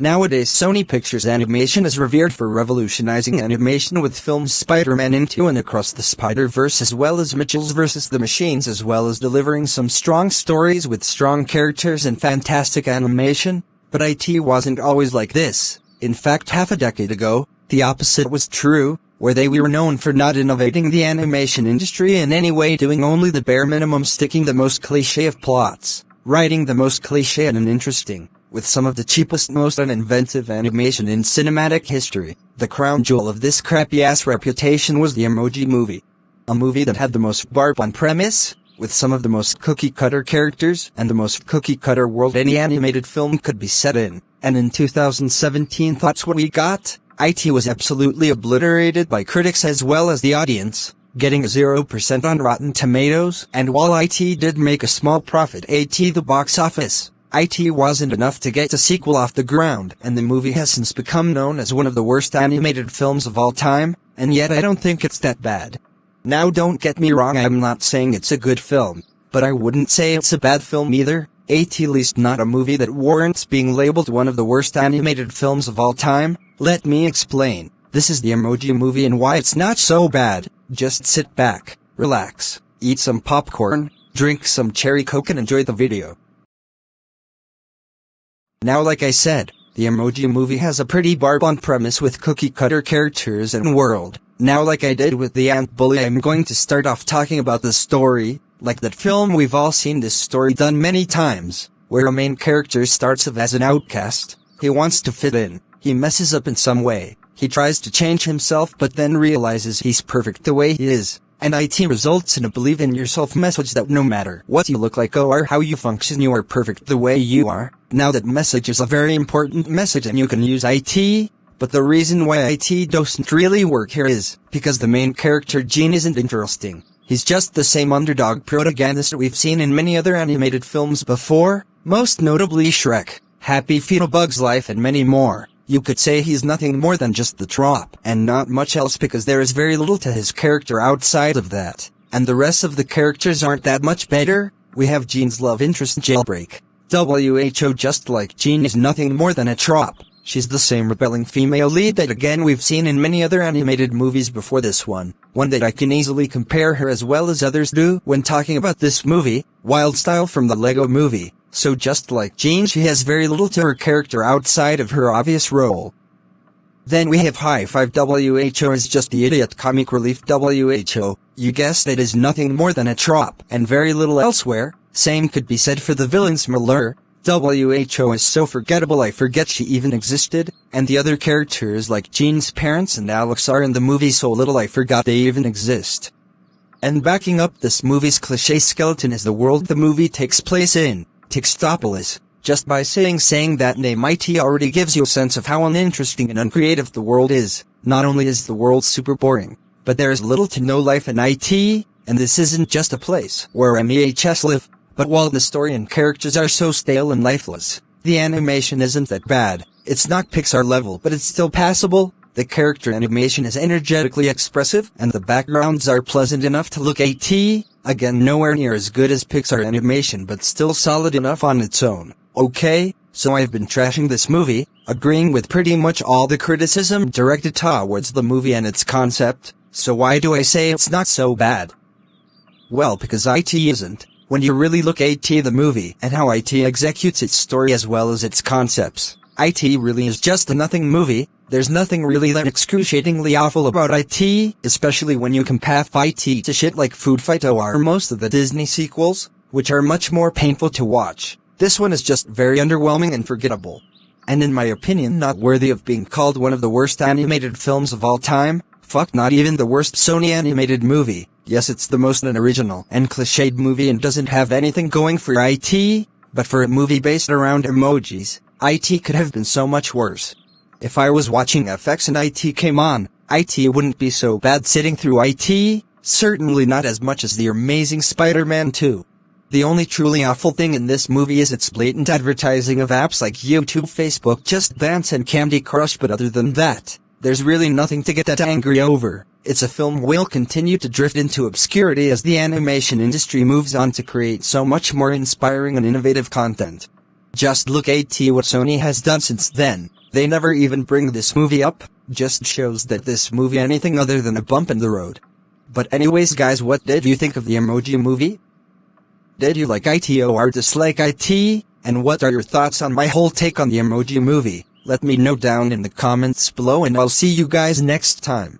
Nowadays Sony Pictures Animation is revered for revolutionizing animation with films Spider-Man Into and Across the Spider-Verse as well as Mitchell's vs. the Machines, as well as delivering some strong stories with strong characters and fantastic animation. But IT wasn't always like this. In fact, half a decade ago, the opposite was true, where they were known for not innovating the animation industry in any way, doing only the bare minimum, sticking the most cliché of plots, writing the most cliché and uninteresting, with some of the cheapest, most uninventive animation in cinematic history. The crown jewel of this crappy-ass reputation was the Emoji Movie. A movie that had the most barb-on premise, with some of the most cookie-cutter characters, and the most cookie-cutter world any animated film could be set in. And in 2017, that's what we got. IT was absolutely obliterated by critics as well as the audience, getting a 0% on Rotten Tomatoes, and while IT did make a small profit at the box office, IT wasn't enough to get a sequel off the ground, and the movie has since become known as one of the worst animated films of all time, and yet I don't think it's that bad. Now don't get me wrong, I'm not saying it's a good film, but I wouldn't say it's a bad film either, at least not a movie that warrants being labeled one of the worst animated films of all time. Let me explain. This is the Emoji Movie and why it's not so bad. Just sit back, relax, eat some popcorn, drink some cherry coke and enjoy the video. Now, like I said, the Emoji Movie has a pretty barb-on premise with cookie-cutter characters and world. Now, like I did with the Ant Bully, I'm going to start off talking about the story. Like that film, we've all seen this story done many times, where a main character starts off as an outcast. He wants to fit in. He messes up in some way. He tries to change himself but then realizes he's perfect the way he is. And IT results in a believe in yourself message that no matter what you look like or how you function, you are perfect the way you are. Now that message is a very important message and you can use IT, but the reason why IT doesn't really work here is because the main character Gene isn't interesting. He's just the same underdog protagonist we've seen in many other animated films before, most notably Shrek, Happy Feet, A Bug's Life and many more. You could say he's nothing more than just the trope, and not much else, because there is very little to his character outside of that. And the rest of the characters aren't that much better. We have Gene's love interest Jailbreak. WHO, just like Gene, is nothing more than a trope. She's the same rebelling female lead that again we've seen in many other animated movies before this one that I can easily compare her as well as others do when talking about this movie, Wild Style from the Lego Movie. So just like Gene, she has very little to her character outside of her obvious role. Then we have High Five. WHO is just the idiot comic relief. WHO, you guessed it, is nothing more than a trope, and very little elsewhere. Same could be said for the villain Smiler. WHO is so forgettable I forget she even existed, and the other characters like Gene's parents and Alex are in the movie so little I forgot they even exist. And backing up this movie's cliché skeleton is the world the movie takes place in, Tixtopolis. Just by saying that name, IT already gives you a sense of how uninteresting and uncreative the world is. Not only is the world super boring, but there is little to no life in IT, and this isn't just a place where MEHS live. But while the story and characters are so stale and lifeless, the animation isn't that bad. It's not Pixar level, but it's still passable. The character animation is energetically expressive, and the backgrounds are pleasant enough to look at. Again, nowhere near as good as Pixar animation, but still solid enough on its own. Okay, so I've been trashing this movie, agreeing with pretty much all the criticism directed towards the movie and its concept. So why do I say it's not so bad? Well, because IT isn't. When you really look at the movie and how IT executes its story as well as its concepts, IT really is just a nothing movie. There's nothing really that excruciatingly awful about IT, especially when you compare IT to shit like Food Fight or most of the Disney sequels, which are much more painful to watch. This one is just very underwhelming and forgettable. And in my opinion, not worthy of being called one of the worst animated films of all time. Fuck, not even the worst Sony animated movie. Yes, it's the most unoriginal and cliched movie and doesn't have anything going for IT, but for a movie based around emojis, IT could have been so much worse. If I was watching FX and IT came on, IT wouldn't be so bad sitting through IT, certainly not as much as the amazing Spider-Man 2. The only truly awful thing in this movie is its blatant advertising of apps like YouTube, Facebook, Just Dance and Candy Crush, but other than that, there's really nothing to get that angry over. It's a film will continue to drift into obscurity as the animation industry moves on to create so much more inspiring and innovative content. Just look at what Sony has done since then. They never even bring this movie up, just shows that this movie anything other than a bump in the road. But anyways guys, what did you think of the Emoji Movie? Did you like it or dislike it? And what are your thoughts on my whole take on the Emoji Movie? Let me know down in the comments below and I'll see you guys next time.